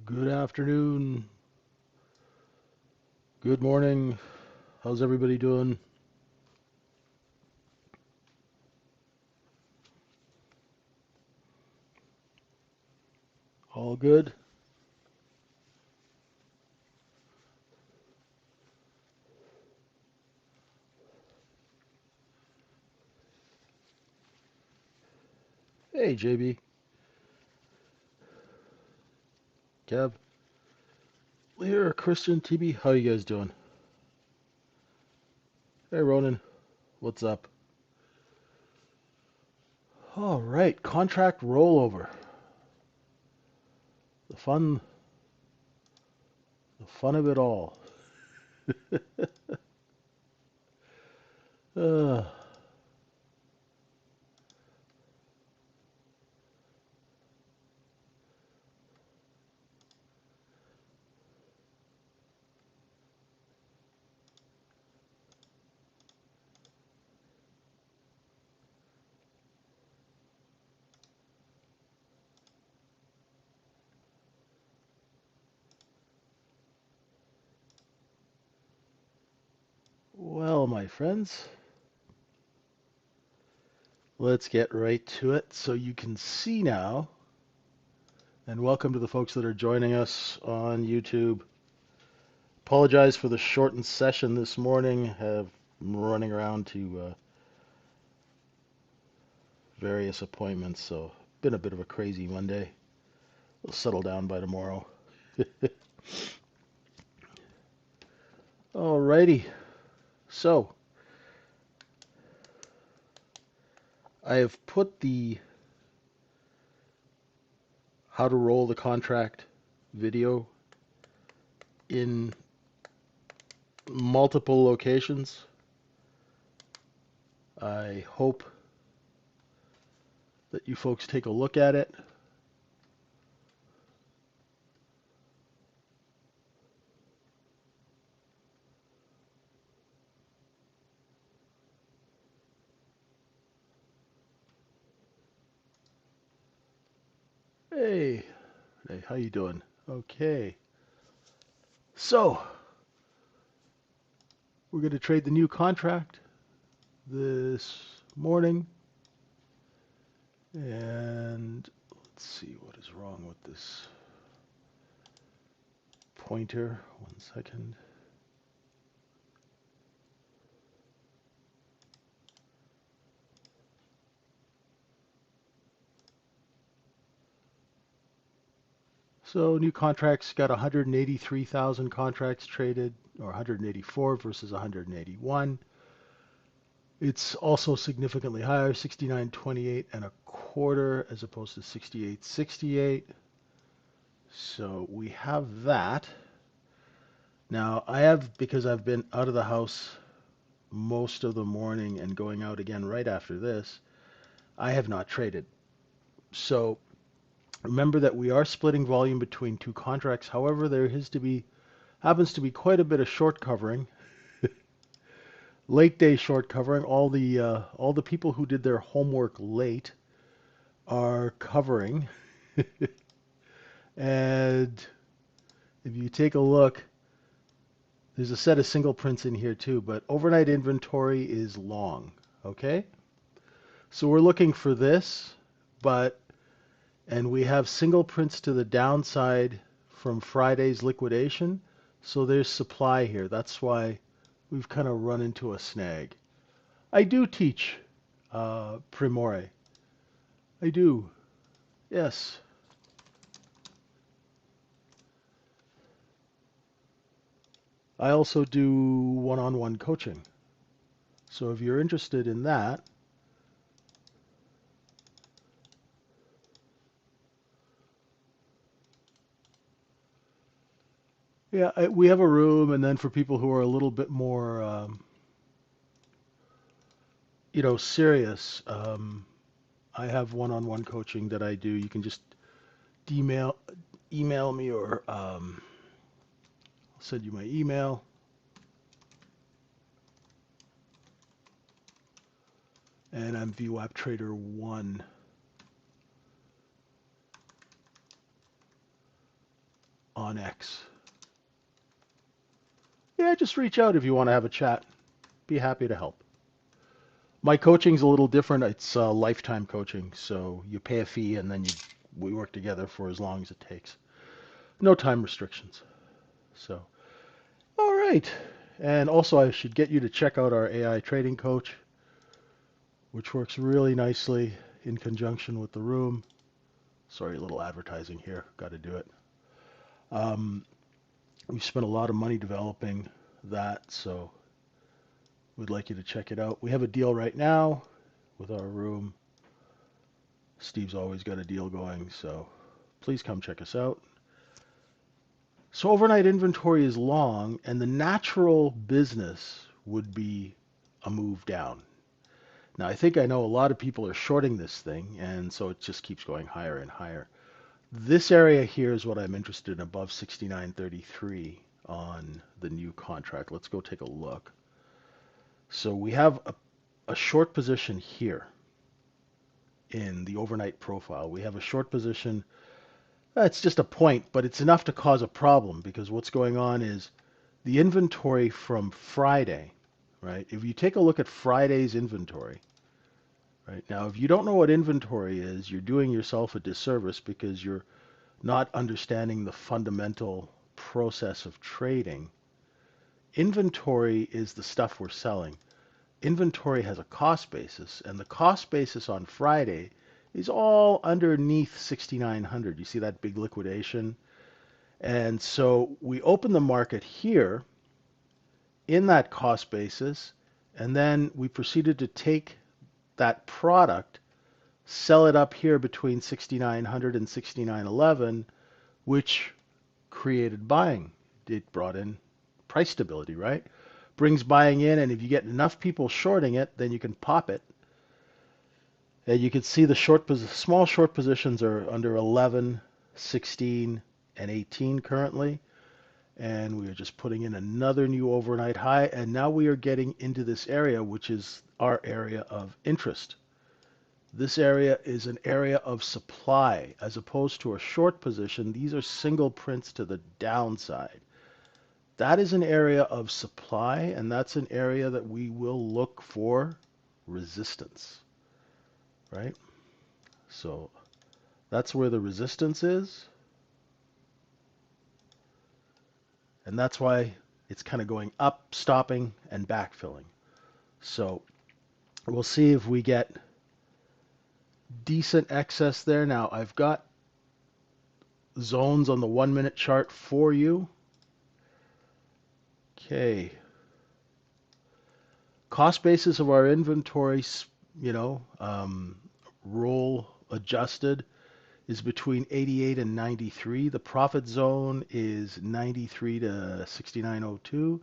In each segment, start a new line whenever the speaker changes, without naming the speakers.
Good afternoon. Good morning. How's everybody doing? All good? Hey, JB, Kev, Lear, Christian, TB, how you guys doing? Hey, Ronan, what's up? All right, contract rollover. The fun, the fun of it all. Uh, well, my friends, let's get right to it so you can see now. And welcome to the folks that are joining us on YouTube. Apologize for the shortened session this morning. Have running around to various appointments, so been a bit of a crazy Monday. We'll settle down by tomorrow. Alrighty, so I have put the how to roll the contract video in multiple locations. I hope that you folks take a look at it. Hey, hey, how you doing? Okay, so we're going to trade the new contract this morning. And let's see what is wrong with this pointer. 1 second. So new contracts got 183,000 contracts traded, or 184 versus 181. It's also significantly higher, 69.28 and a quarter as opposed to 68.68. So we have that. Now I have, because I've been out of the house most of the morning and going out again right after this, I have not traded. So remember that we are splitting volume between two contracts. However, there happens to be quite a bit of short covering, late day short covering. All the people who did their homework late are covering. And if you take a look, there's a set of single prints in here too, but overnight inventory is long. Okay? So we're looking for this, but and we have single prints to the downside from Friday's liquidation. So there's supply here. That's why we've kind of run into a snag. I do teach Primore. I do. Yes. I also do one-on-one coaching. So if you're interested in that, yeah, we have a room, and then for people who are a little bit more, serious, I have one-on-one coaching that I do. You can just email email me, or I'll send you my email. And I'm vwaptrader1. on X. Yeah, just reach out if you want to have a chat. Be happy to help. My coaching's a little different. It's lifetime coaching, so you pay a fee and then we work together for as long as it takes. No time restrictions. So, all right. And also, I should get you to check out our AI trading coach, which works really nicely in conjunction with the room. Sorry, a little advertising here. Got to do it. Um, we've spent a lot of money developing that, so we'd like you to check it out. We have a deal right now with our room. Steve's always got a deal going, so please come check us out. So overnight inventory is long, and the natural business would be a move down. Now, I think I know a lot of people are shorting this thing, and so it just keeps going higher and higher. This area here is what I'm interested in, above 69.33 on the new contract. Let's go take a look. So we have a short position here in the overnight profile. We have a short position. It's just a point, but it's enough to cause a problem because what's going on is the inventory from Friday, right? If you take a look at Friday's inventory, right? Now, if you don't know what inventory is, you're doing yourself a disservice because you're not understanding the fundamental process of trading. Inventory is the stuff we're selling. Inventory has a cost basis, and the cost basis on Friday is all underneath 6,900. You see that big liquidation? And so we open the market here in that cost basis, and then we proceeded to take that product, sell it up here between 6,900 and 6,911, which created buying. It brought in price stability, right? Brings buying in, and if you get enough people shorting it, then you can pop it. And you can see the small short positions are under 11, 16, and 18 currently. And we are just putting in another new overnight high, and now we are getting into this area, which is our area of interest. This area is an area of supply as opposed to a short position. These are single prints to the downside. That is an area of supply, and that's an area that we will look for resistance, right? So that's where the resistance is, and that's why it's kind of going up, stopping, and backfilling. So we'll see if we get decent excess there. Now, I've got zones on the 1 minute chart for you. Okay. Cost basis of our inventory, roll adjusted is between 88 and 93. The profit zone is 93 to 69.02.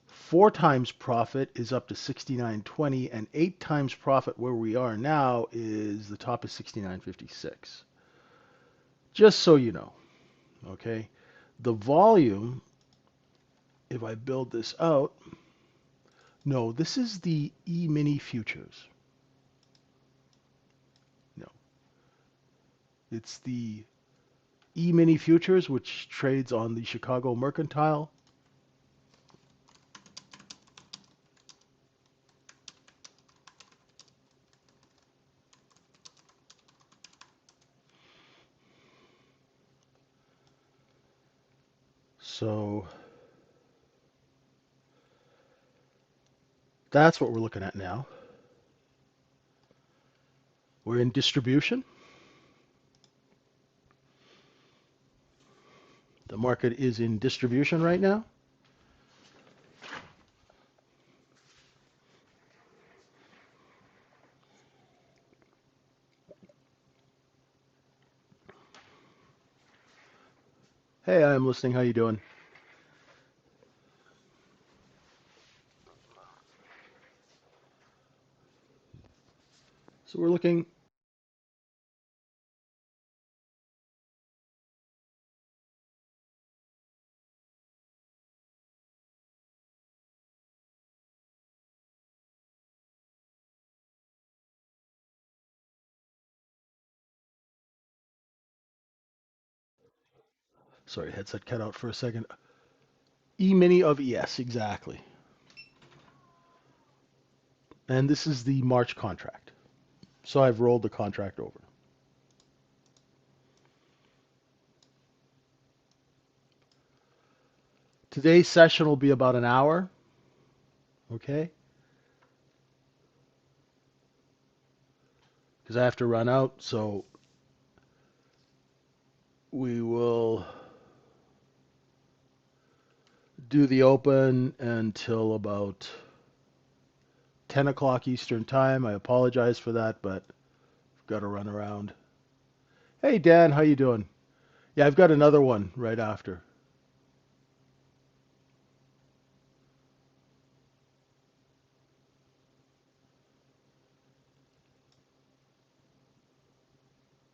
4 times profit is up to 69.20, and 8 times profit where we are now is the top is 69.56. Just so you know, okay? The volume, if I build this out, no, this is the E-mini futures. No, it's the E-mini futures, which trades on the Chicago Mercantile. So that's what we're looking at now. We're in distribution. The market is in distribution right now. Hey, I'm listening. How you doing? So we're looking. Sorry, headset cut out for a second. E-mini of ES, exactly. And this is the March contract. So I've rolled the contract over. Today's session will be about an hour. Okay? Because I have to run out, so we will do the open until about 10 o'clock Eastern time. I apologize for that, but I've got to run around. Hey, Dan, how you doing? Yeah, I've got another one right after.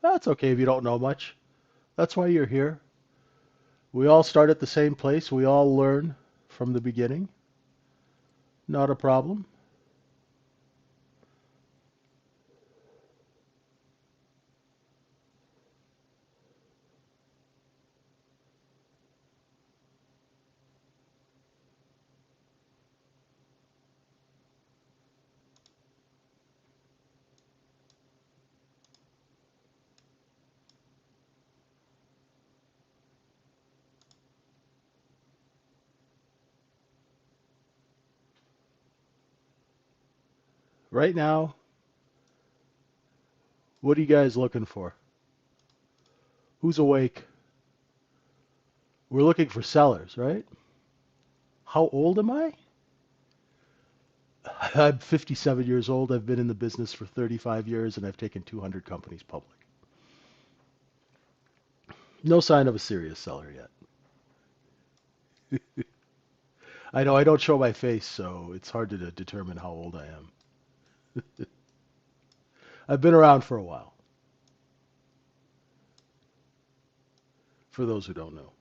That's okay if you don't know much. That's why you're here. We all start at the same place. We all learn from the beginning. Not a problem. Right now, what are you guys looking for? Who's awake? We're looking for sellers, right? How old am I? I'm 57 years old. I've been in the business for 35 years and I've taken 200 companies public. No sign of a serious seller yet. I know I don't show my face, so it's hard to determine how old I am. I've been around for a while, for those who don't know.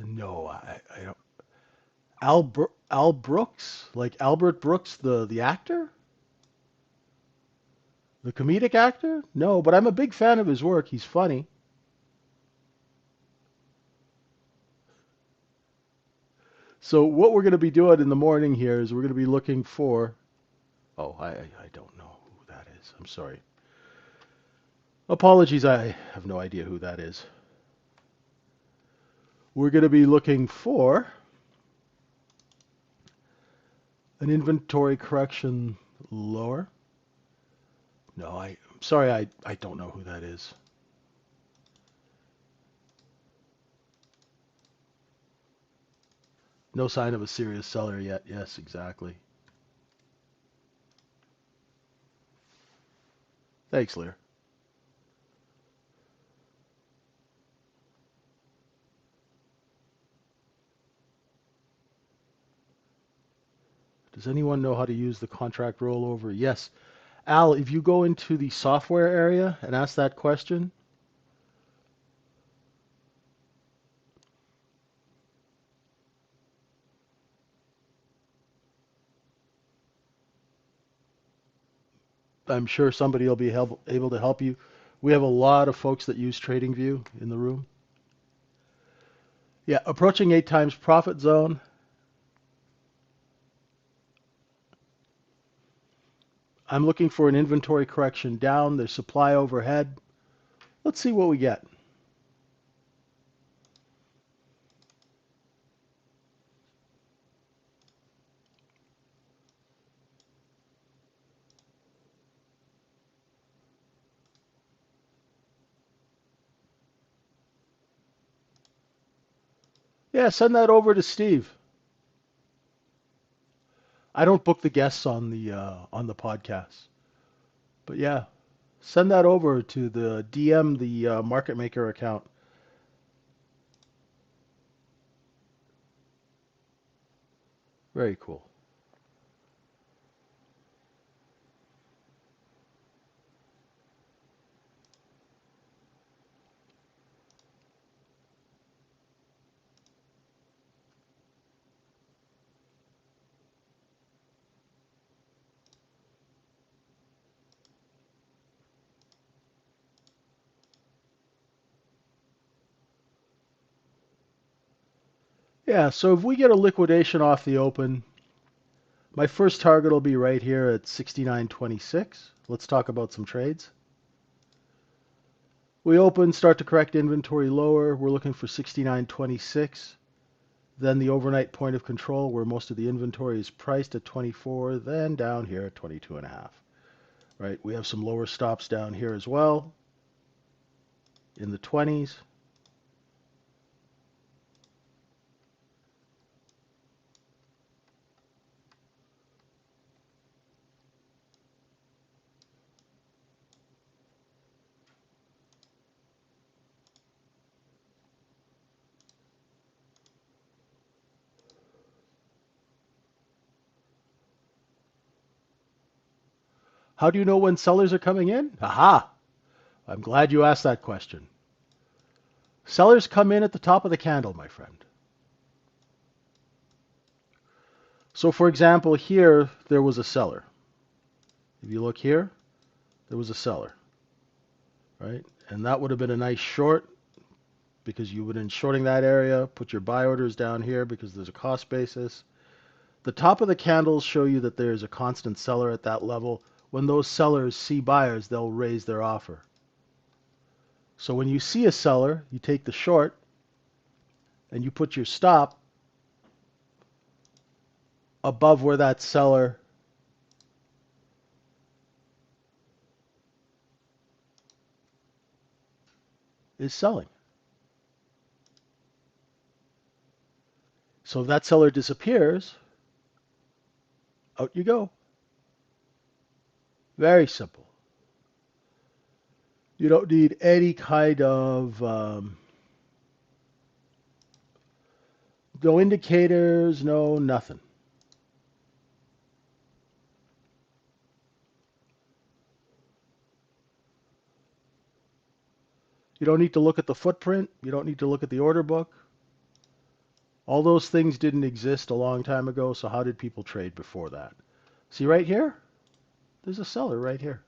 No, I don't. Al Brooks, like Albert Brooks, the actor, the comedic actor. No, but I'm a big fan of his work. He's funny. So what we're going to be doing in the morning here is we're going to be looking for. Oh, I don't know who that is. I'm sorry. Apologies, I have no idea who that is. We're going to be looking for an inventory correction lower. No, I'm sorry, I don't know who that is. No sign of a serious seller yet. Yes, exactly. Thanks, Lear. Does anyone know how to use the contract rollover? Yes. Al, if you go into the software area and ask that question, I'm sure somebody will be able to help you. We have a lot of folks that use TradingView in the room. Yeah, approaching 8 times profit zone. I'm looking for an inventory correction down. There's supply overhead. Let's see what we get. Yeah, send that over to Steve. I don't book the guests on the podcast, but yeah. Send that over to the DM, the market maker account. Very cool. Yeah, so if we get a liquidation off the open, my first target will be right here at 69.26. Let's talk about some trades. We open, start to correct inventory lower. We're looking for 69.26. Then the overnight point of control where most of the inventory is priced at 24, then down here at 22.5. Right? We have some lower stops down here as well in the 20s. How do you know when sellers are coming in? Aha! I'm glad you asked that question. Sellers come in at the top of the candle, my friend. So for example, here there was a seller. If you look here, there was a seller, right? And that would have been a nice short because you would have been shorting that area, put your buy orders down here because there's a cost basis. The top of the candles show you that there's a constant seller at that level. When those sellers see buyers, they'll raise their offer. So when you see a seller, you take the short and you put your stop above where that seller is selling. So if that seller disappears, out you go. Very simple. You don't need any kind of no indicators, no nothing. You don't need to look at the footprint. You don't need to look at the order book. All those things didn't exist a long time ago, so how did people trade before that? See right here? There's a seller right here.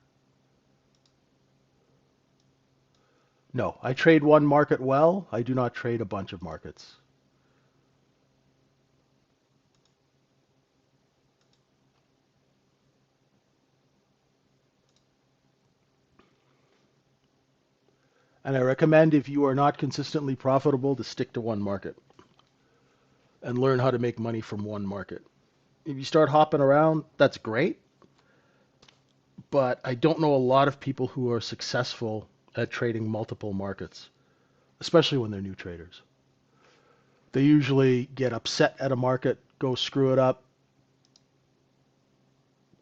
No, I trade one market well. I do not trade a bunch of markets. And I recommend if you are not consistently profitable to stick to one market and learn how to make money from one market. If you start hopping around, that's great. But I don't know a lot of people who are successful at trading multiple markets, especially when they're new traders. They usually get upset at a market, go screw it up,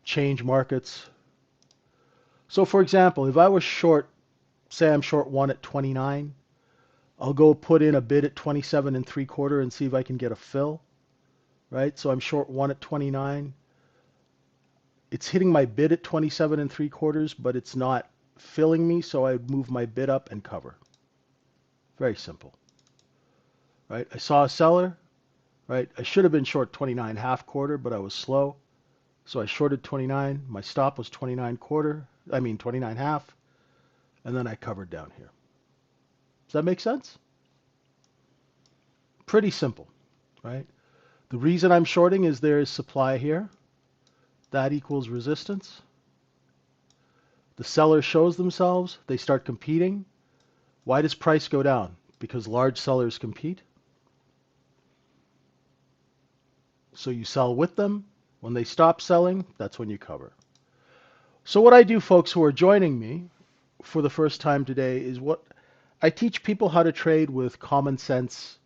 change markets. So for example, if I was short, say I'm short one at 29, I'll go put in a bid at 27 and 3/4 and see if I can get a fill, right? So I'm short one at 29. It's hitting my bid at 27 and 3/4, but it's not filling me, so I would move my bid up and cover. Very simple, right? I saw a seller, right? I should have been short 29 half quarter, but I was slow. So I shorted 29. My stop was 29 half, and then I covered down here. Does that make sense? Pretty simple, right? The reason I'm shorting is there is supply here. That equals resistance. The seller shows themselves. They start competing. Why does price go down? Because large sellers compete. So you sell with them. When they stop selling, that's when you cover. So what I do, folks who are joining me for the first time today, is what I teach people how to trade with common sense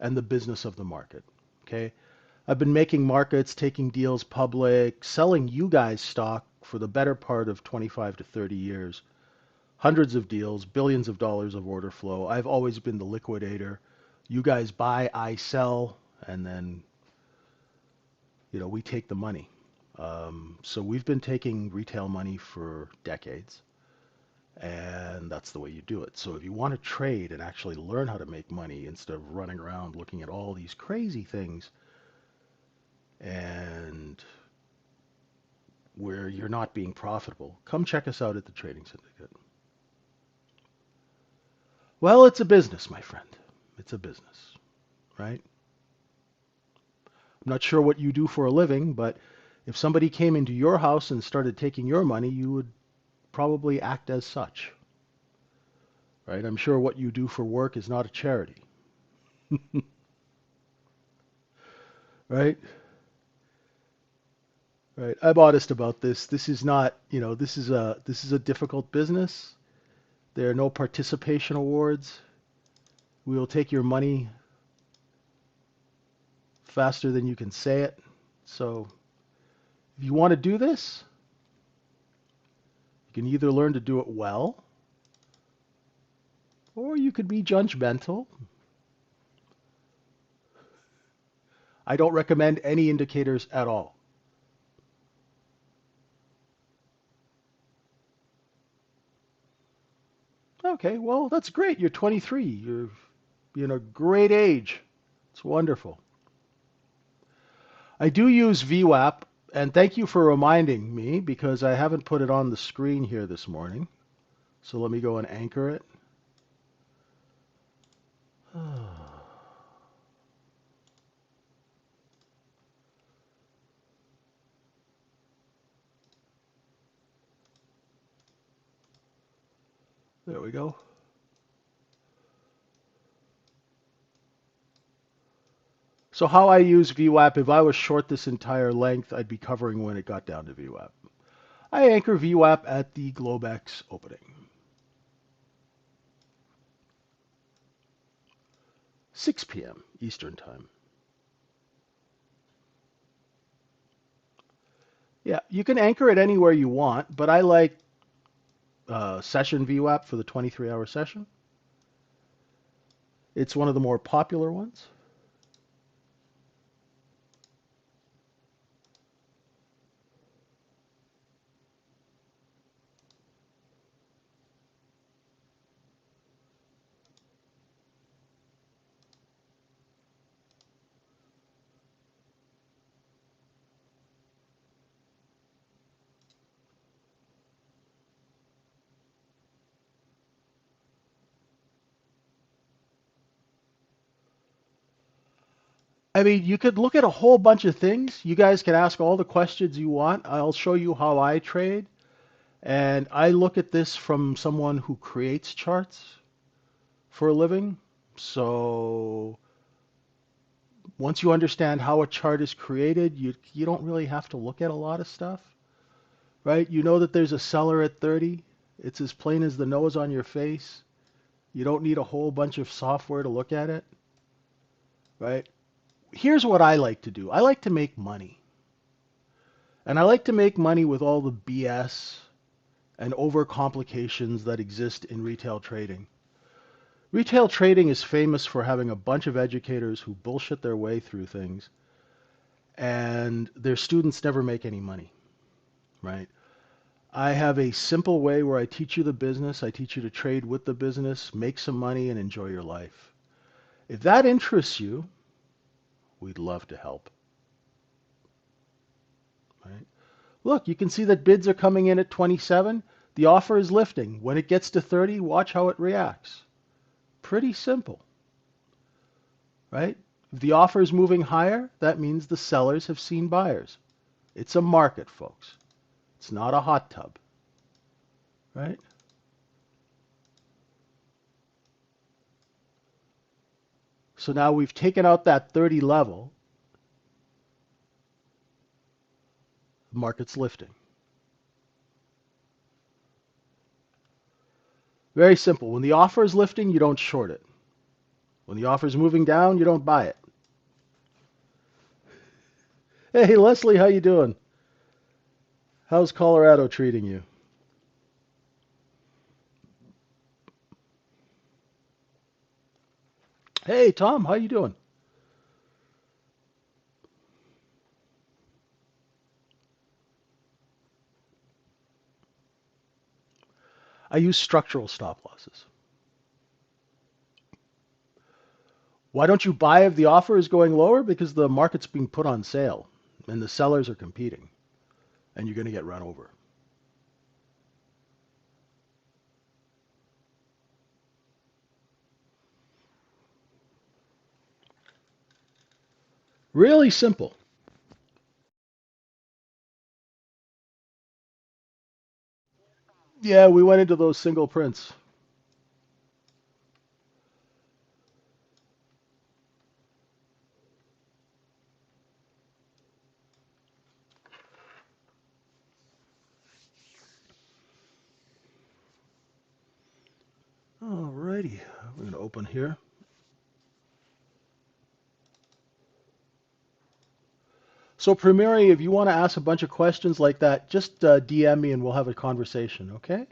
and the business of the market. Okay? I've been making markets, taking deals public, selling you guys stock for the better part of 25 to 30 years. hundreds of deals, billions of dollars of order flow. I've always been the liquidator. You guys buy, I sell, and then, we take the money. So we've been taking retail money for decades, and that's the way you do it. So if you want to trade and actually learn how to make money instead of running around looking at all these crazy things and where you're not being profitable, come check us out at the Trading Syndicate. Well, it's a business, my friend. It's a business, right? I'm not sure what you do for a living, but if somebody came into your house and started taking your money, you would probably act as such, right? I'm sure what you do for work is not a charity, right? Right. I'm honest about this. This is not, this is a difficult business. There are no participation awards. We will take your money faster than you can say it. So if you want to do this, you can either learn to do it well, or you could be judgmental. I don't recommend any indicators at all. Okay, well, that's great. You're 23. You're in a great age. It's wonderful. I do use VWAP, and thank you for reminding me because I haven't put it on the screen here this morning. So let me go and anchor it. There we go. So how I use VWAP, if I was short this entire length, I'd be covering when it got down to VWAP. I anchor VWAP at the Globex opening. 6 p.m. Eastern Time. Yeah, you can anchor it anywhere you want, but I like session VWAP for the 23-hour session. It's one of the more popular ones. I mean, you could look at a whole bunch of things. You guys can ask all the questions you want. I'll show you how I trade. And I look at this from someone who creates charts for a living. So once you understand how a chart is created, you don't really have to look at a lot of stuff, right? You know that there's a seller at 30. It's as plain as the nose on your face. You don't need a whole bunch of software to look at it, right? Here's what I like to do. I like to make money. And I like to make money with all the BS and overcomplications that exist in retail trading. Retail trading is famous for having a bunch of educators who bullshit their way through things, and their students never make any money, right? I have a simple way where I teach you the business, I teach you to trade with the business, make some money, and enjoy your life. If that interests you, we'd love to help, right? Look, you can see that bids are coming in at 27. The offer is lifting. When it gets to 30, watch how it reacts. Pretty simple, right? If the offer is moving higher, that means the sellers have seen buyers. It's a market, folks. It's not a hot tub, right? So now we've taken out that 30 level. The market's lifting. Very simple. When the offer is lifting, you don't short it. When the offer is moving down, you don't buy it. Hey, Leslie, how you doing? How's Colorado treating you? Hey, Tom, how you doing? I use structural stop losses. Why don't you buy if the offer is going lower? Because the market's being put on sale and the sellers are competing and you're going to get run over. Really simple. Yeah, we went into those single prints. Alrighty, we're going to open here. So, Primary, if you want to ask a bunch of questions like that, just DM me and we'll have a conversation, okay?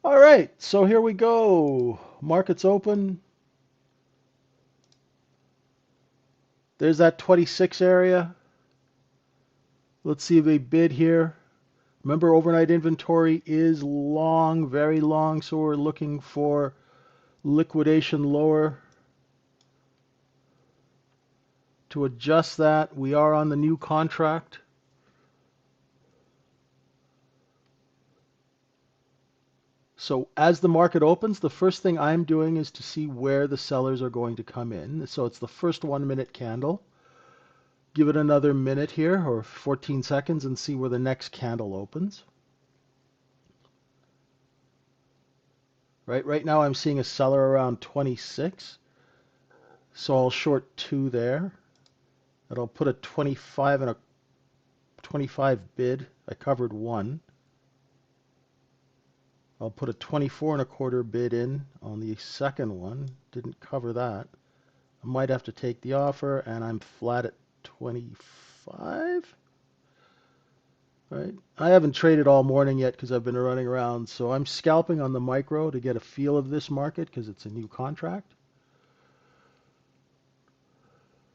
All right, so here we go. Markets open. There's that 26 area. Let's see if they bid here. Remember, overnight inventory is long, very long, so we're looking for liquidation lower. To adjust that, we are on the new contract. So as the market opens, the first thing I'm doing is to see where the sellers are going to come in. So it's the first 1 minute candle. Give it another minute here, or 14 seconds, and see where the next candle opens. Right now I'm seeing a seller around 26. So I'll short 2 there. And I'll put a 25 and a 25 bid. I covered 1. I'll put a 24 and a quarter bid in on the second one. Didn't cover that. I might have to take the offer, and I'm flat at 25. Right? I haven't traded all morning yet because I've been running around, so I'm scalping on the micro to get a feel of this market because it's a new contract.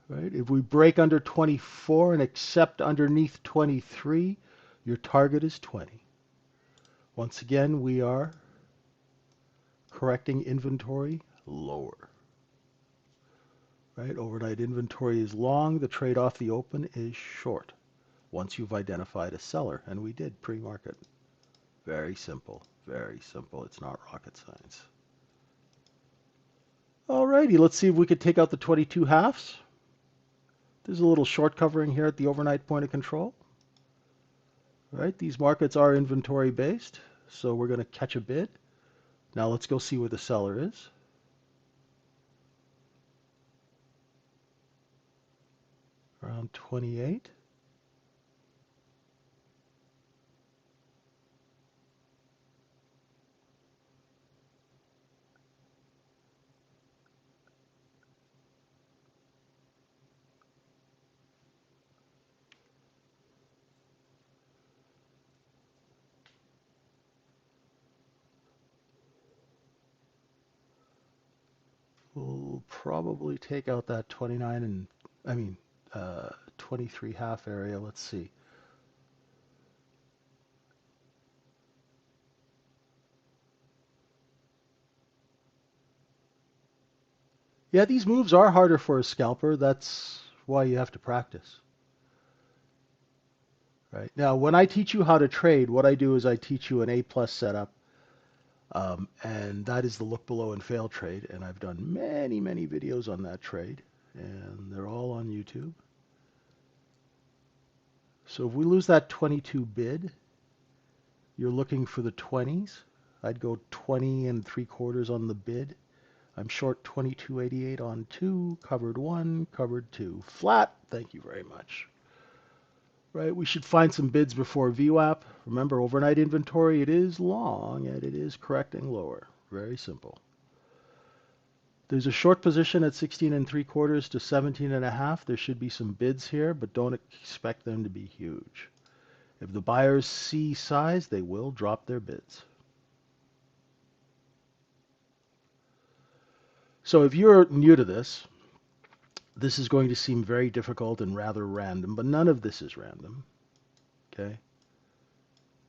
Right? If we break under 24 and accept underneath 23, your target is 20. Once again, we are correcting inventory lower. Right? Overnight inventory is long. The trade off the open is short. Once you've identified a seller, and we did pre-market. Very simple. Very simple. It's not rocket science. Alrighty, let's see if we could take out the 22 halves. There's a little short covering here at the overnight point of control. Right? These markets are inventory based, so we're going to catch a bid. Now let's go see where the seller is. Around 28. We'll probably take out that 29 and, I mean, 23 half area. Let's see. Yeah, these moves are harder for a scalper. That's why you have to practice. Right? Now, when I teach you how to trade, what I do is I teach you an A plus setup, and that is the look below and fail trade. And I've done many, many videos on that trade, and they're all on YouTube. So if we lose that 22 bid, you're looking for the 20s. I'd go 20 and 3/4 on the bid. I'm short 22.88 on 2, covered 1, covered 2. Flat, thank you very much. Right, we should find some bids before VWAP. Remember, overnight inventory, it is long and it is correcting lower. Very simple. There's a short position at 16 3/4 to 17.5. There should be some bids here, but don't expect them to be huge. If the buyers see size, they will drop their bids. So if you're new to this, this is going to seem very difficult and rather random, but none of this is random. Okay?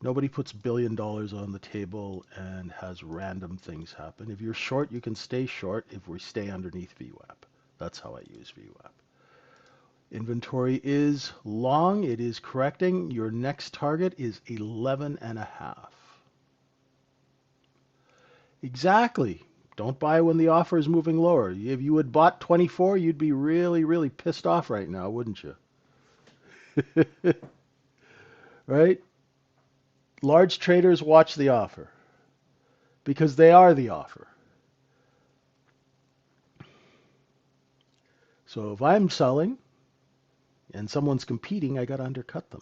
Nobody puts $1 billion on the table and has random things happen. If you're short, you can stay short if we stay underneath VWAP. That's how I use VWAP. Inventory is long. It is correcting. Your next target is 11.5. Exactly. Don't buy when the offer is moving lower. If you had bought 24, you'd be really, really pissed off right now, wouldn't you? Right? Large traders watch the offer because they are the offer. So if I'm selling and someone's competing, I got to undercut them.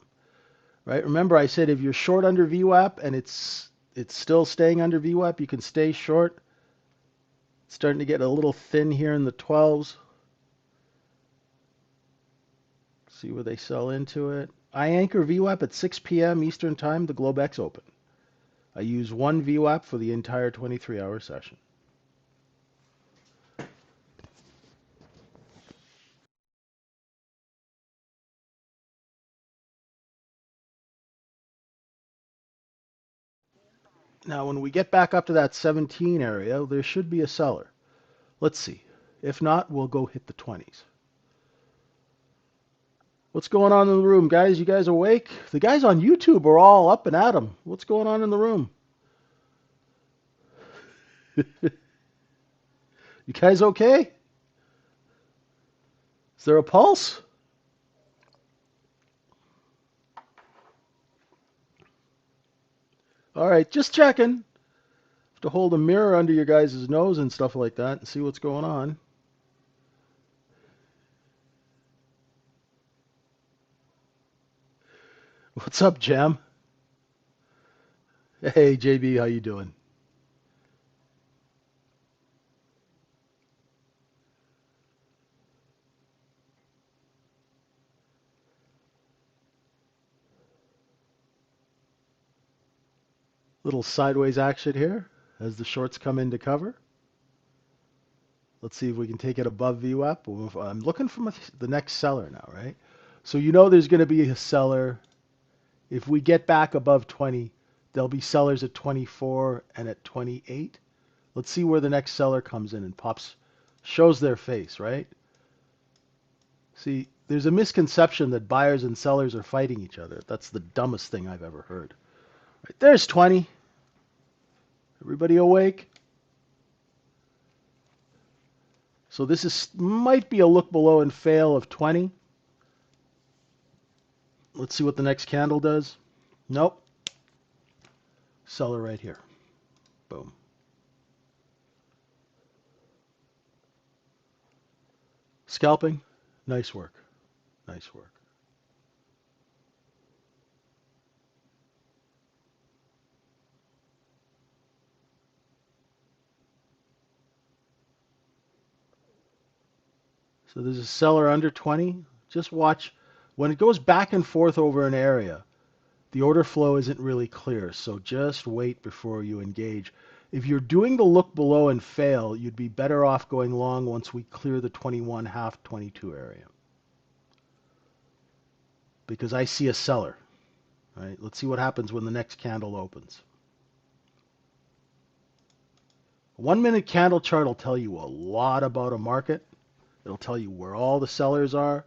Right? Remember I said if you're short under VWAP and it's still staying under VWAP, you can stay short. It's starting to get a little thin here in the 12s. See where they sell into it. I anchor VWAP at 6 p.m. Eastern Time, the Globex Open. I use one VWAP for the entire 23-hour session. Now, when we get back up to that 17 area, there should be a seller. Let's see. If not, we'll go hit the 20s. What's going on in the room, guys? You guys awake? The guys on YouTube are all up and at 'em. What's going on in the room? You guys okay? Is there a pulse? All right, just checking. Have to hold a mirror under your guys' nose and stuff like that and see what's going on. What's up, Jam? Hey, JB, how you doing? Little sideways action here as the shorts come into cover. Let's see if we can take it above VWAP. I'm looking for the next seller now, right? So you know there's going to be a seller. If we get back above 20, there'll be sellers at 24 and at 28. Let's see where the next seller comes in and shows their face, right? See, there's a misconception that buyers and sellers are fighting each other. That's the dumbest thing I've ever heard. Right, there's 20. Everybody awake? So this might be a look below and fail of 20. Let's see what the next candle does. Nope. Seller right here. Boom. Scalping. Nice work. Nice work. So there's a seller under 20. Just watch. When it goes back and forth over an area, the order flow isn't really clear. So just wait before you engage. If you're doing the look below and fail, you'd be better off going long once we clear the 21 half 22 area. Because I see a seller. Right? Let's see what happens when the next candle opens. A 1-minute candle chart will tell you a lot about a market. It'll tell you where all the sellers are,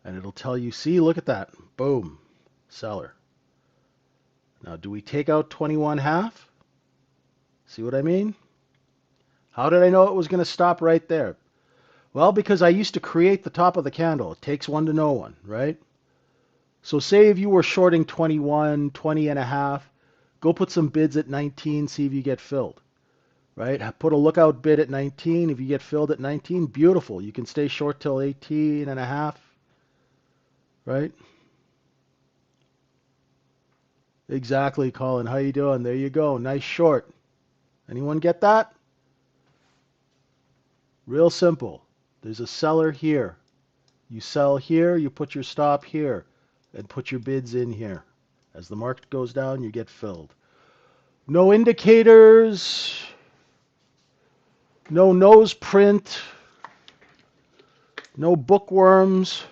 and it'll tell you, see, look at that. Boom, seller. Now, do we take out 21 half? See what I mean? How did I know it was going to stop right there? Well, because I used to create the top of the candle. It takes one to know one, right? So say if you were shorting 21, 20 and a half, go put some bids at 19, see if you get filled. Right? Put a lookout bid at 19. If you get filled at 19, beautiful. You can stay short till 18 and a half. Right? Exactly, Colin. How you doing? There you go. Nice short. Anyone get that? Real simple. There's a seller here. You sell here, you put your stop here, and put your bids in here. As the market goes down, you get filled. No indicators. No nose print, no bookworms,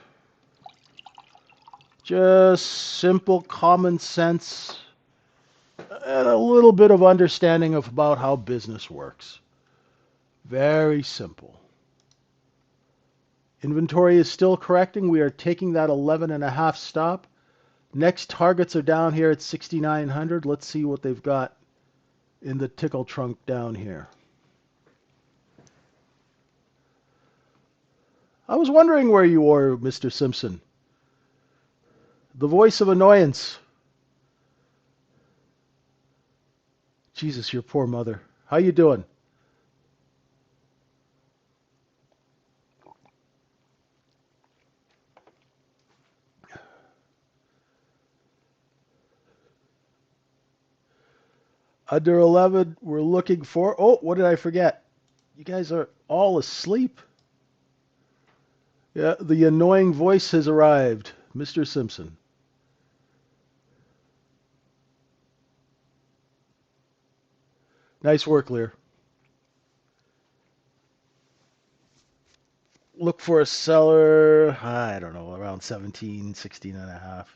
just simple common sense and a little bit of understanding of about how business works. Very simple. Inventory is still correcting. We are taking that 11.5 stop. Next targets are down here at 6,900. Let's see what they've got in the tickle trunk down here. I was wondering where you were, Mr. Simpson. The voice of annoyance. Jesus, your poor mother. How you doing? Under 11, we're looking for... Oh, what did I forget? You guys are all asleep. Yeah, the annoying voice has arrived. Mr. Simpson. Nice work, Lear. Look for a seller, I don't know, around 17, 16 and a half.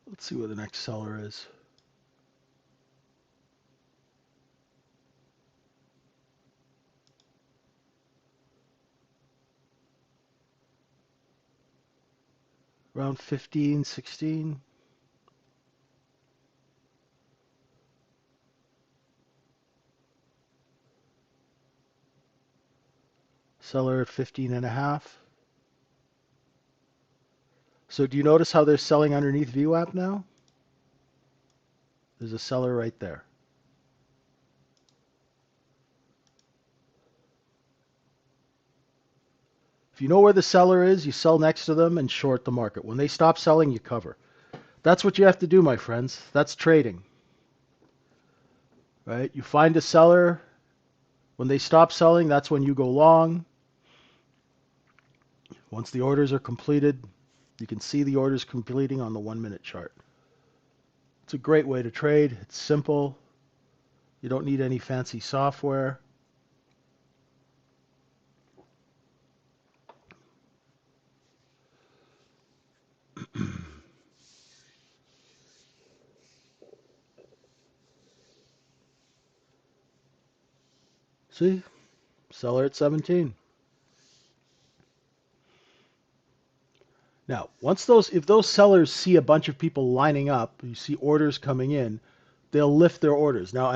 Let's see where the next seller is. Around 15, 16. Seller at 15 and a half. So do you notice how they're selling underneath VWAP now? There's a seller right there. If you know where the seller is, you sell next to them and short the market. When they stop selling, you cover. That's what you have to do, my friends. That's trading. Right? You find a seller. When they stop selling, that's when you go long. Once the orders are completed, you can see the orders completing on the 1-minute chart. It's a great way to trade. It's simple. You don't need any fancy software. See? Seller at 17. Now, if those sellers see a bunch of people lining up, you see orders coming in, they'll lift their orders. Now,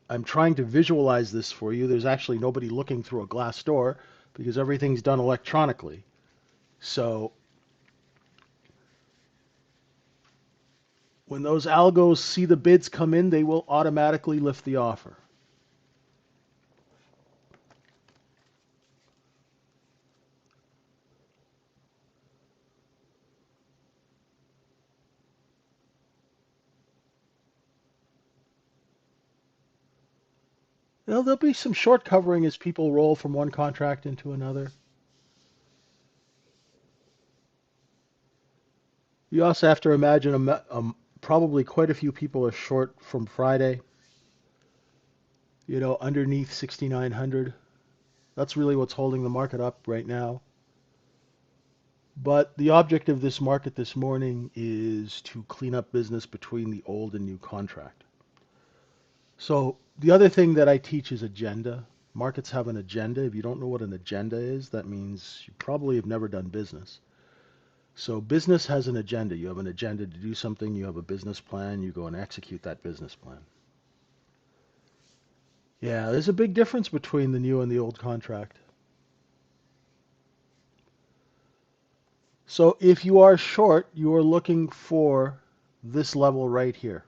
I'm trying to visualize this for you. There's actually nobody looking through a glass door because everything's done electronically. So when those algos see the bids come in, they will automatically lift the offer. There'll be some short covering as people roll from one contract into another. You also have to imagine probably quite a few people are short from Friday. Underneath 6,900. That's really what's holding the market up right now. But the object of this market this morning is to clean up business between the old and new contract. So the other thing that I teach is agenda. Markets have an agenda. If you don't know what an agenda is, that means you probably have never done business. So business has an agenda. You have an agenda to do something. You have a business plan. You go and execute that business plan. Yeah, there's a big difference between the new and the old contract. So if you are short, you are looking for this level right here.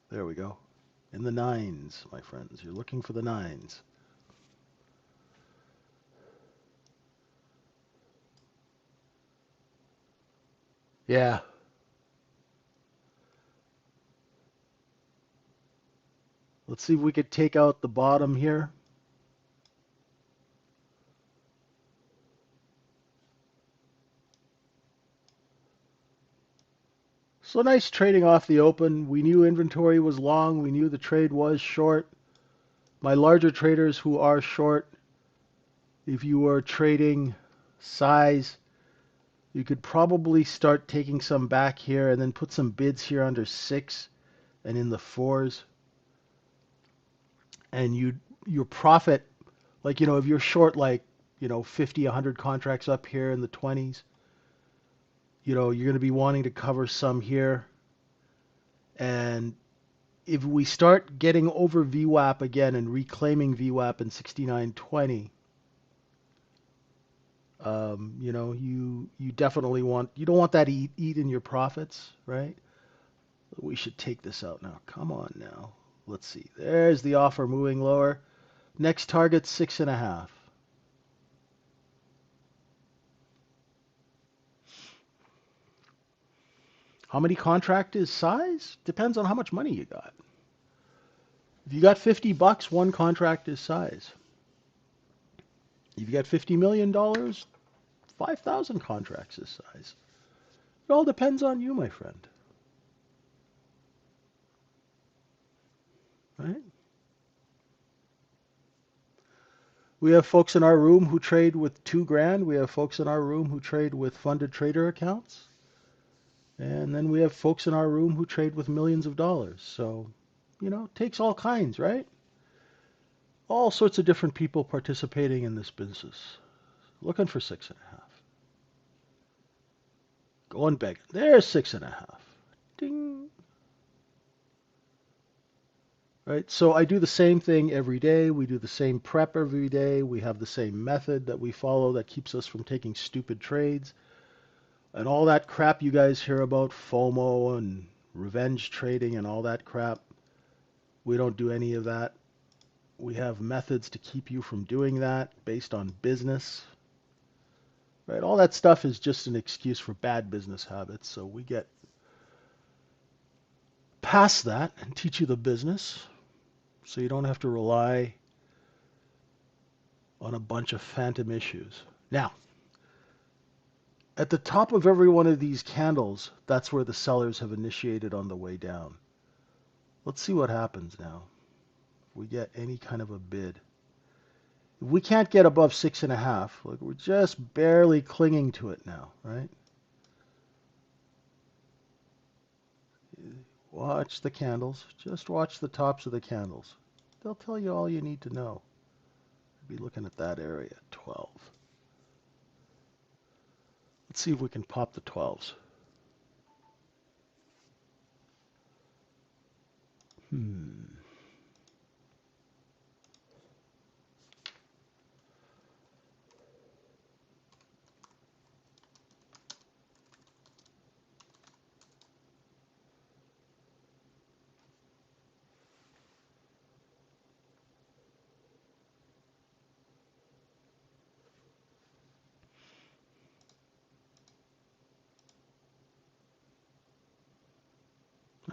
There we go. In the nines, my friends. You're looking for the nines. Yeah. Let's see if we could take out the bottom here. So nice trading off the open. We knew inventory was long. We knew the trade was short. My larger traders who are short, if you are trading size, you could probably start taking some back here and then put some bids here under 6 and in the 4s. And your profit, like, if you're short like, 50, 100 contracts up here in the 20s, you're going to be wanting to cover some here. And if we start getting over VWAP again and reclaiming VWAP in 69.20, you definitely you don't want that eat in your profits, right? We should take this out now. Come on now. Let's see. There's the offer moving lower. Next target, 6.5. How many contract is size? Depends on how much money you got. If you got $50, one contract is size. If you got $50 million, 5,000 contracts is size. It all depends on you, my friend. Right? We have folks in our room who trade with $2,000. We have folks in our room who trade with funded trader accounts. And then we have folks in our room who trade with millions of dollars. So, it takes all kinds, right? All sorts of different people participating in this business. Looking for 6.5. Going big. There's 6.5. Ding. Right? So I do the same thing every day. We do the same prep every day. We have the same method that we follow that keeps us from taking stupid trades. And all that crap you guys hear about, FOMO and revenge trading and all that crap, we don't do any of that. We have methods to keep you from doing that based on business. Right? All that stuff is just an excuse for bad business habits. So we get past that and teach you the business so you don't have to rely on a bunch of phantom issues. Now, at the top of every one of these candles, that's where the sellers have initiated on the way down. Let's see what happens now. If we get any kind of a bid. If we can't get above 6.5, look, we're just barely clinging to it now, right? Watch the candles. Just watch the tops of the candles. They'll tell you all you need to know. Be looking at that area, 12. Let's see if we can pop the 12s.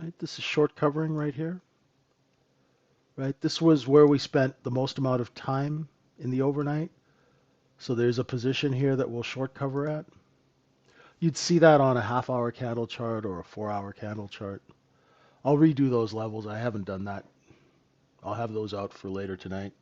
Right, this is short covering right here. Right, this was where we spent the most amount of time in the overnight. So there's a position here that we'll short cover at. You'd see that on a half-hour candle chart or a 4-hour candle chart. I'll redo those levels. I haven't done that. I'll have those out for later tonight.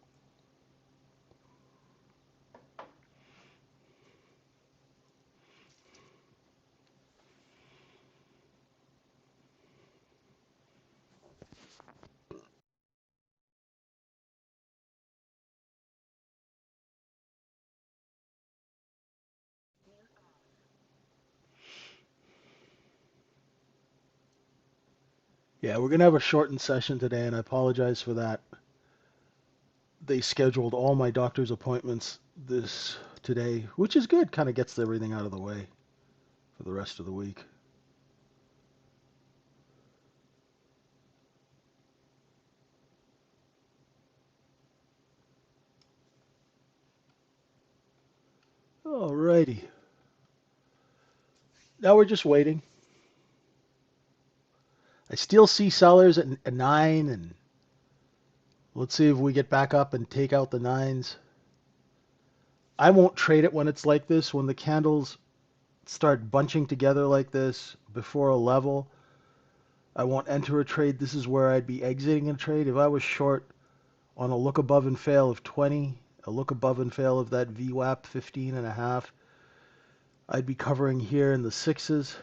Yeah, we're going to have a shortened session today, and I apologize for that. They scheduled all my doctor's appointments this today, which is good. Kind of gets everything out of the way for the rest of the week. Alrighty. Now we're just waiting. I still see sellers at a 9, and let's see if we get back up and take out the 9s. I won't trade it when it's like this. When the candles start bunching together like this before a level, I won't enter a trade. This is where I'd be exiting a trade. If I was short on a look above and fail of 20, a look above and fail of that VWAP 15.5, I'd be covering here in the 6s,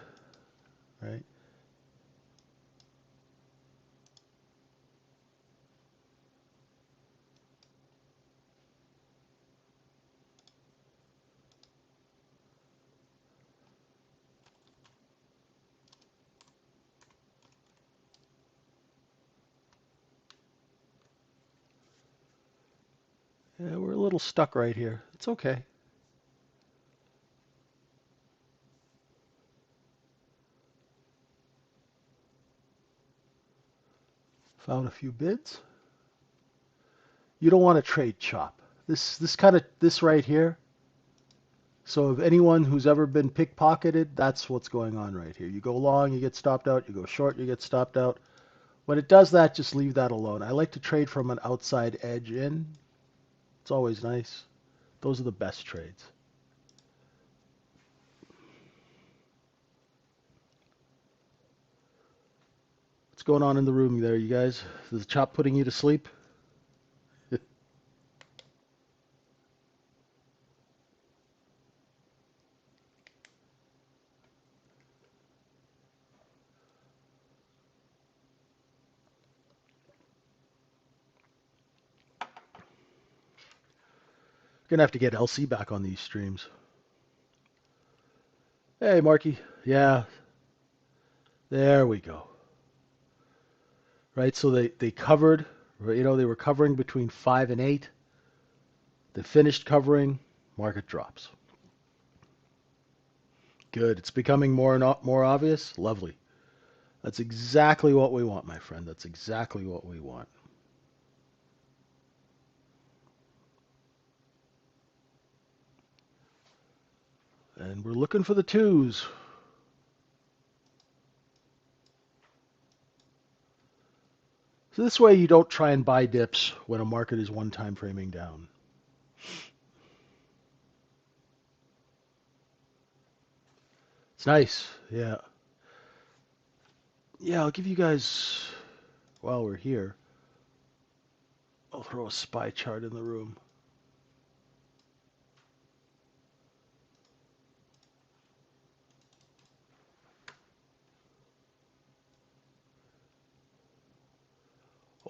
right? Yeah, we're a little stuck right here. It's okay. Found a few bids. You don't want to trade chop. This right here. So if anyone who's ever been pickpocketed, that's what's going on right here. You go long, you get stopped out. You go short, you get stopped out. When it does that, just leave that alone. I like to trade from an outside edge in. It's always nice. Those are the best trades. What's going on in the room there, you guys? Is the chop putting you to sleep? Gonna have to get LC back on these streams. Hey, Marky. Yeah, there we go. Right, so they covered, they were covering between 5 and 8. They finished covering, market drops. Good. It's becoming more and more obvious. Lovely. That's exactly what we want, my friend. That's exactly what we want. And we're looking for the 2s. So this way you don't try and buy dips when a market is one time framing down. It's nice. Yeah. Yeah, I'll give you guys, while we're here, I'll throw a SPY chart in the room.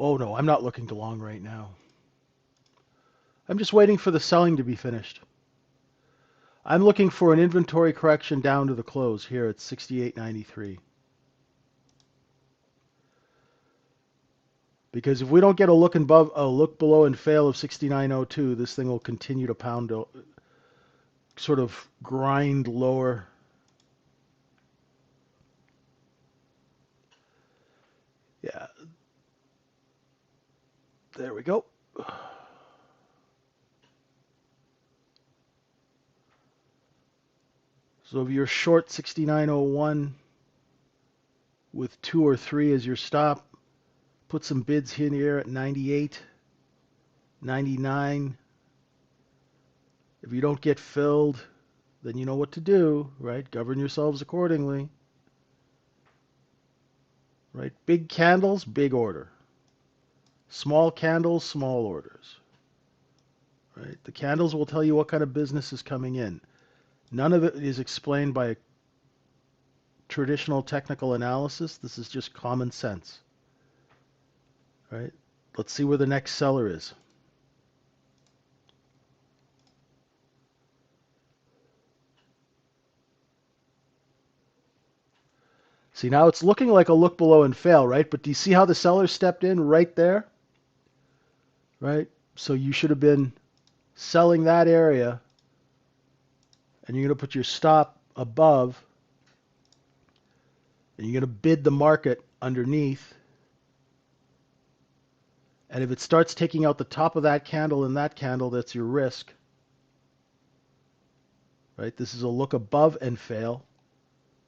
Oh no, I'm not looking to long right now. I'm just waiting for the selling to be finished. I'm looking for an inventory correction down to the close here at 68.93. Because if we don't get a look below and fail of 69.02, this thing will continue to pound, sort of grind lower. Yeah. There we go. So if you're short 69.01 with 2 or 3 as your stop, put some bids here at 98, 99. If you don't get filled, then you know what to do, right? Govern yourselves accordingly. Right? Big candles, big order. Small candles, small orders. Right? The candles will tell you what kind of business is coming in. None of it is explained by a traditional technical analysis. This is just common sense. Right? Let's see where the next seller is. See, now it's looking like a look below and fail, right? But do you see how the seller stepped in right there? Right? So you should have been selling that area, and you're going to put your stop above, and you're going to bid the market underneath. And if it starts taking out the top of that candle and that candle, that's your risk. right? This is a look above and fail.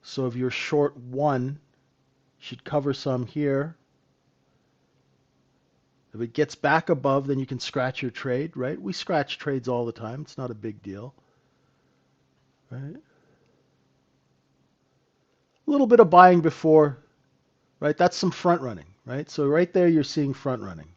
So if you're short 1, you should cover some here. If it gets back above, then you can scratch your trade, right? We scratch trades all the time. It's not a big deal, right? A little bit of buying before, right? That's some front running, right? So right there, you're seeing front running.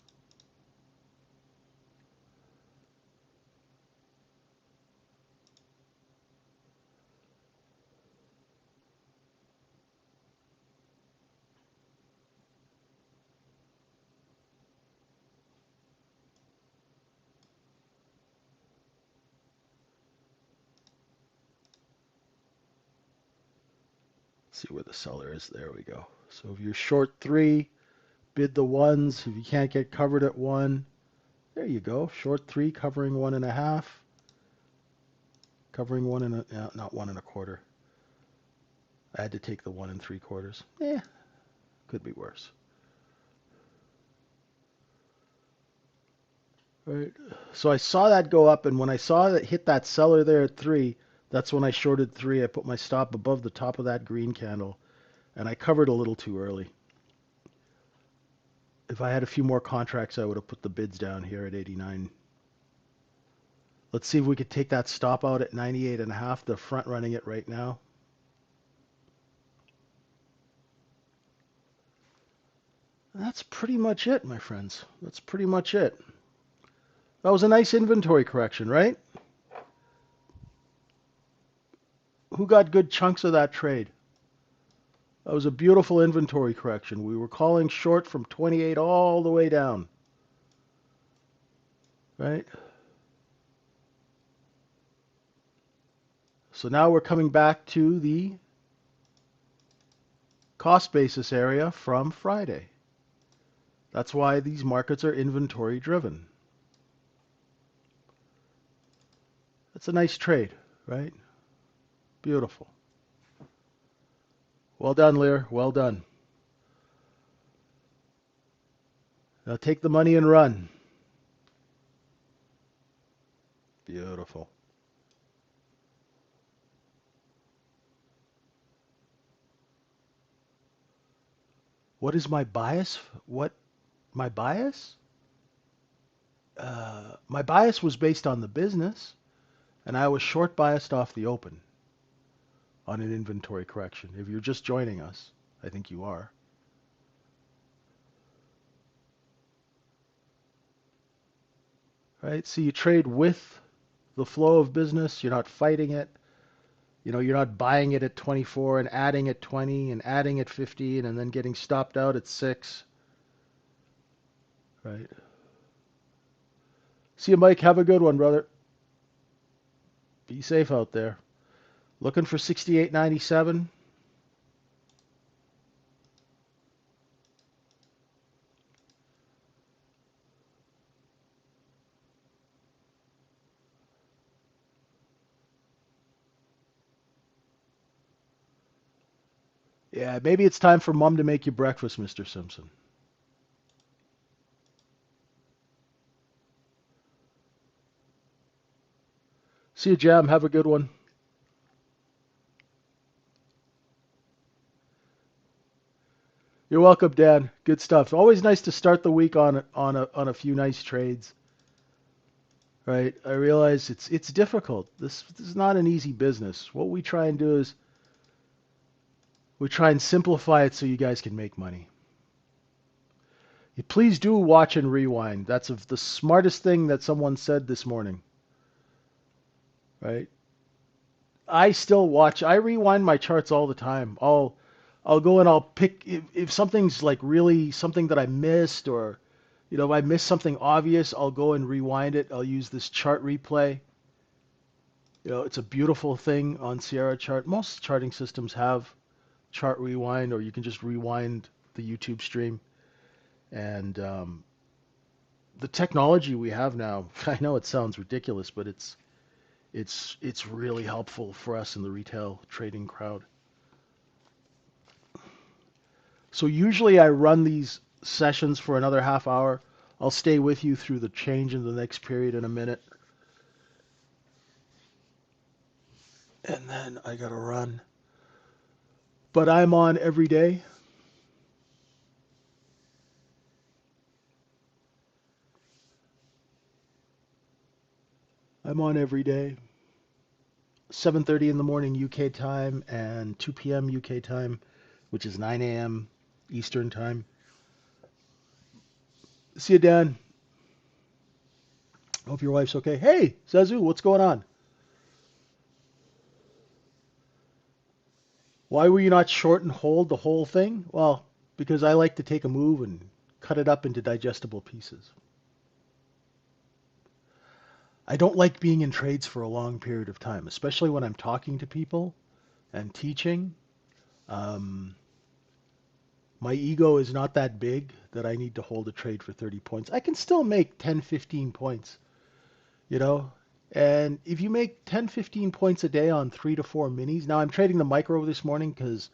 See where the seller is. There we go. So if you're short 3, bid the 1s. If you can't get covered at 1, there you go. Short 3, covering 1.5, covering 1 and a, not 1.25. I had to take the 1 3/4. Could be worse. Right. So I saw that go up, and when I saw it hit that seller there at 3, that's when I shorted 3. I put my stop above the top of that green candle, and I covered a little too early. If I had a few more contracts, I would have put the bids down here at 89. Let's see if we could take that stop out at 98.5. They're front running it right now. That's pretty much it, my friends. That's pretty much it. That was a nice inventory correction, right? Who got good chunks of that trade? That was a beautiful inventory correction. We were calling short from 28 all the way down, right? So now we're coming back to the cost basis area from Friday. That's why these markets are inventory driven. That's a nice trade, right? Beautiful. Well done, Lear. Well done. Now take the money and run. Beautiful. What is my bias? What my bias? My bias was based on the business, and I was short biased off the open on an inventory correction. If you're just joining us, I think you are. Right? So you trade with the flow of business. You're not fighting it. You know, you're not buying it at 24 and adding at 20 and adding at 15 and then getting stopped out at 6. Right? See you, Mike. Have a good one, brother. Be safe out there. Looking for 68.97. Yeah, maybe it's time for Mom to make you breakfast, Mr. Simpson. See you, Jam. Have a good one. You're welcome, Dan. Good stuff. Always nice to start the week on a few nice trades. Right? I realize it's difficult. This is not an easy business. What we try and do is we try and simplify it so you guys can make money. Please do watch and rewind. That's the smartest thing that someone said this morning. Right? I still watch. I rewind my charts all the time. I'll go and I'll pick if something's like really something that I missed, or if I missed something obvious, I'll go and rewind it. I'll use this chart replay. It's a beautiful thing on Sierra Chart. Most charting systems have chart rewind, or you can just rewind the YouTube stream. And the technology we have now, I know it sounds ridiculous, but it's really helpful for us in the retail trading crowd. So usually I run these sessions for another half hour. I'll stay with you through the change in the next period in a minute. and then I gotta run. But I'm on every day. I'm on every day. 7:30 in the morning UK time and 2 p.m. UK time, which is 9 a.m. Eastern time. See you, Dan. Hope your wife's okay. Hey, Zazu, what's going on? Why were you not short and hold the whole thing? Well, because I like to take a move and cut it up into digestible pieces. I don't like being in trades for a long period of time, especially when I'm talking to people and teaching. Um, my ego is not that big that I need to hold a trade for 30 points. I can still make 10, 15 points, you know? And if you make 10, 15 points a day on 3 to 4 minis, now I'm trading the micro this morning because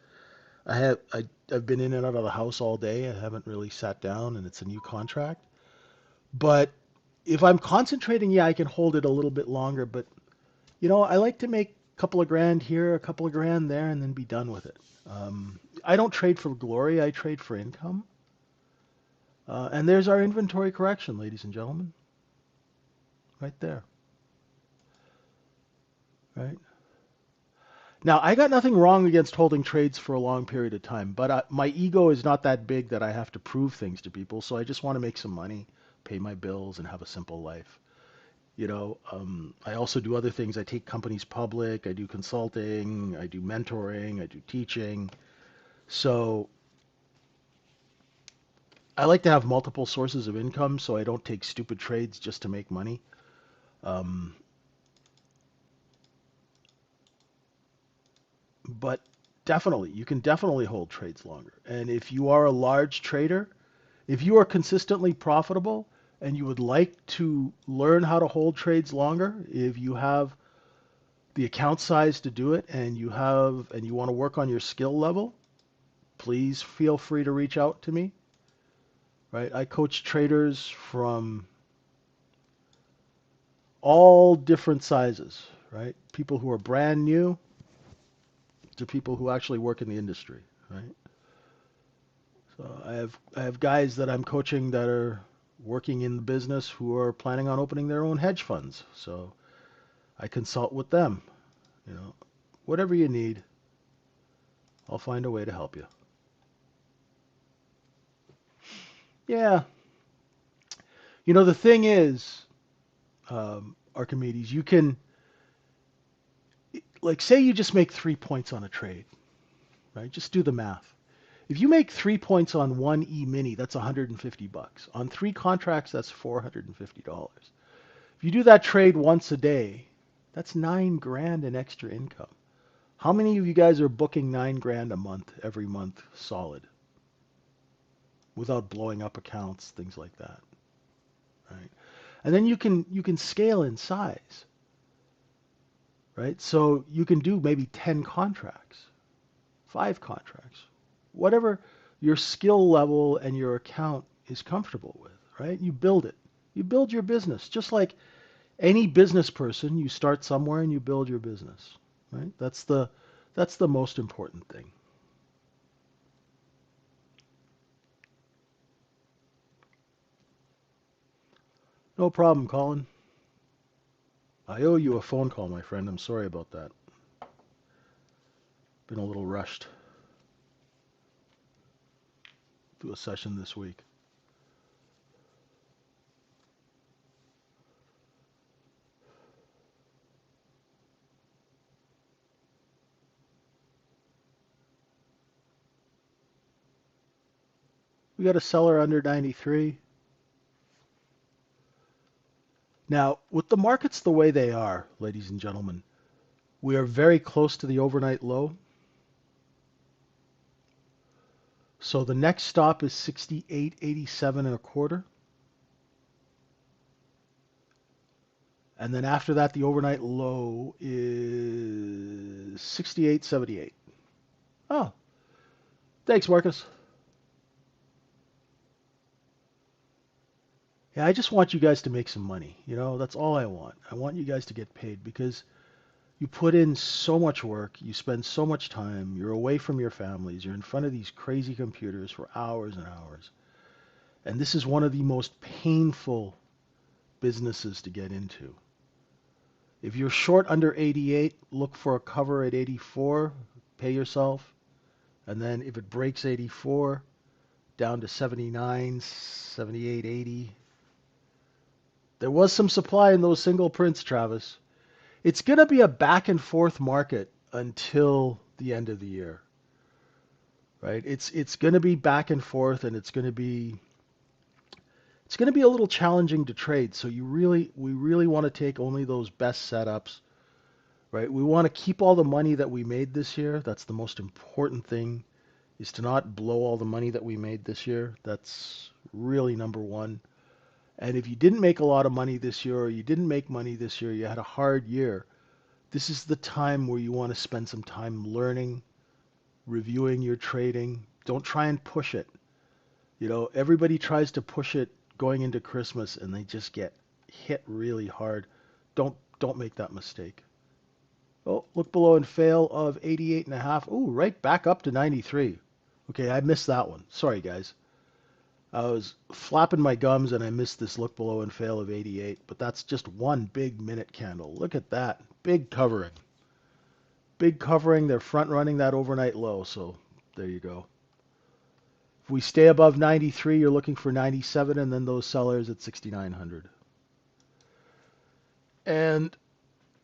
I've been in and out of the house all day. I haven't really sat down, and it's a new contract. But if I'm concentrating, yeah, I can hold it a little bit longer. But I like to make a couple of grand here, a couple of grand there, and then be done with it. I don't trade for glory. I trade for income. And there's our inventory correction, ladies and gentlemen, right there. Right. Now, I got nothing wrong against holding trades for a long period of time, but my ego is not that big that I have to prove things to people. So I just want to make some money, pay my bills, and have a simple life. I also do other things. I take companies public. I do consulting. I do mentoring. I do teaching. So I like to have multiple sources of income, so I don't take stupid trades just to make money. Um, but definitely, you can definitely hold trades longer. And if you are a large trader, if you are consistently profitable and you would like to learn how to hold trades longer, if you have the account size to do it and you want to work on your skill level, please feel free to reach out to me. Right? I coach traders from all different sizes, right? People who are brand new to people who actually work in the industry, right? So I have guys that I'm coaching that are working in the business who are planning on opening their own hedge funds. So I consult with them. You know, whatever you need, I'll find a way to help you. Yeah, the thing is, Archimedes, you can, like, say you just make 3 points on a trade, right? Just do the math. If you make 3 points on one E-mini, that's $150. On three contracts, that's $450. If you do that trade once a day, that's 9 grand in extra income. How many of you guys are booking 9 grand a month, every month, solid, without blowing up accounts, things like that, right? And then you can scale in size, right? So you can do maybe 10 contracts, 5 contracts, whatever your skill level and your account is comfortable with, right? You build it. You build your business. Just like any business person, you start somewhere and you build your business, right? That's the most important thing. No problem, Colin. I owe you a phone call, my friend. I'm sorry about that. Been a little rushed through a session this week. We got a seller under 93. Now, with the markets the way they are, ladies and gentlemen, we are very close to the overnight low. So the next stop is 68.87 and a quarter. And then after that, the overnight low is 68.78. Oh, thanks, Marcus. Yeah, I just want you guys to make some money. That's all I want. I want you guys to get paid because, You put in so much work, you spend so much time, you're away from your families, you're in front of these crazy computers for hours and hours. And this is one of the most painful businesses to get into. If you're short under 88, look for a cover at 84, pay yourself. And then if it breaks 84, down to 79, 78, 80. There was some supply in those single prints, Travis. It's going to be a back and forth market until the end of the year, right? It's going to be back and forth, and it's going to be a little challenging to trade. So we really want to take only those best setups, right? We want to keep all the money that we made this year. That's the most important thing, is to not blow all the money that we made this year. That's really number one. And if you didn't make a lot of money this year, or you didn't make money this year, you had a hard year, this is the time where you want to spend some time learning, reviewing your trading. Don't try and push it. Everybody tries to push it going into Christmas and they just get hit really hard. Don't make that mistake. Oh, look below and fail of 88.5. Ooh, right back up to 93. Okay, I missed that one. Sorry, guys. I was flapping my gums and I missed this look below and fail of 88, but that's just one big minute candle. Look at that. Big covering. Big covering. They're front running that overnight low, so there you go. If we stay above 93, you're looking for 97, and then those sellers at 6,900. And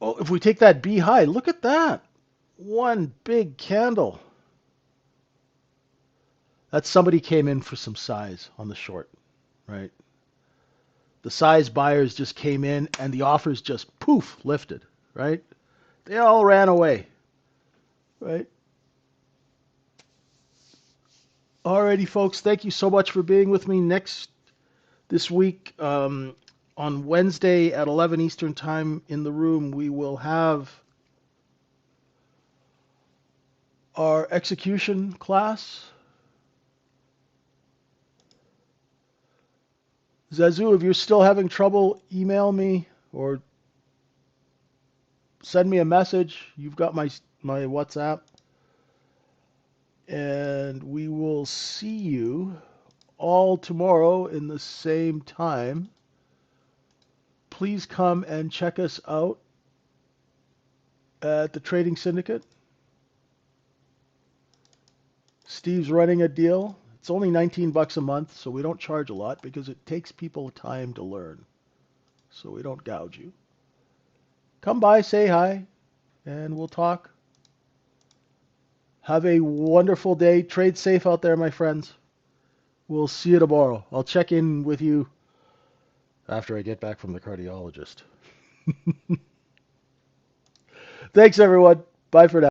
if we take that B high, look at that. One big candle. That's somebody came in for some size on the short, right? The size buyers just came in and the offers just poof lifted, right? They all ran away, right? Alrighty, folks. Thank you so much for being with me. This week, on Wednesday at 11 Eastern Time in the room, we will have our execution class. Zazu, if you're still having trouble, email me or send me a message. You've got my WhatsApp. And we will see you all tomorrow in the same time. Please come and check us out at the Trading Syndicate. Steve's running a deal. It's only $19 a month, so we don't charge a lot because it takes people time to learn. So we don't gouge you. Come by, say hi, and we'll talk. Have a wonderful day. Trade safe out there, my friends. We'll see you tomorrow. I'll check in with you after I get back from the cardiologist. Thanks, everyone. Bye for now.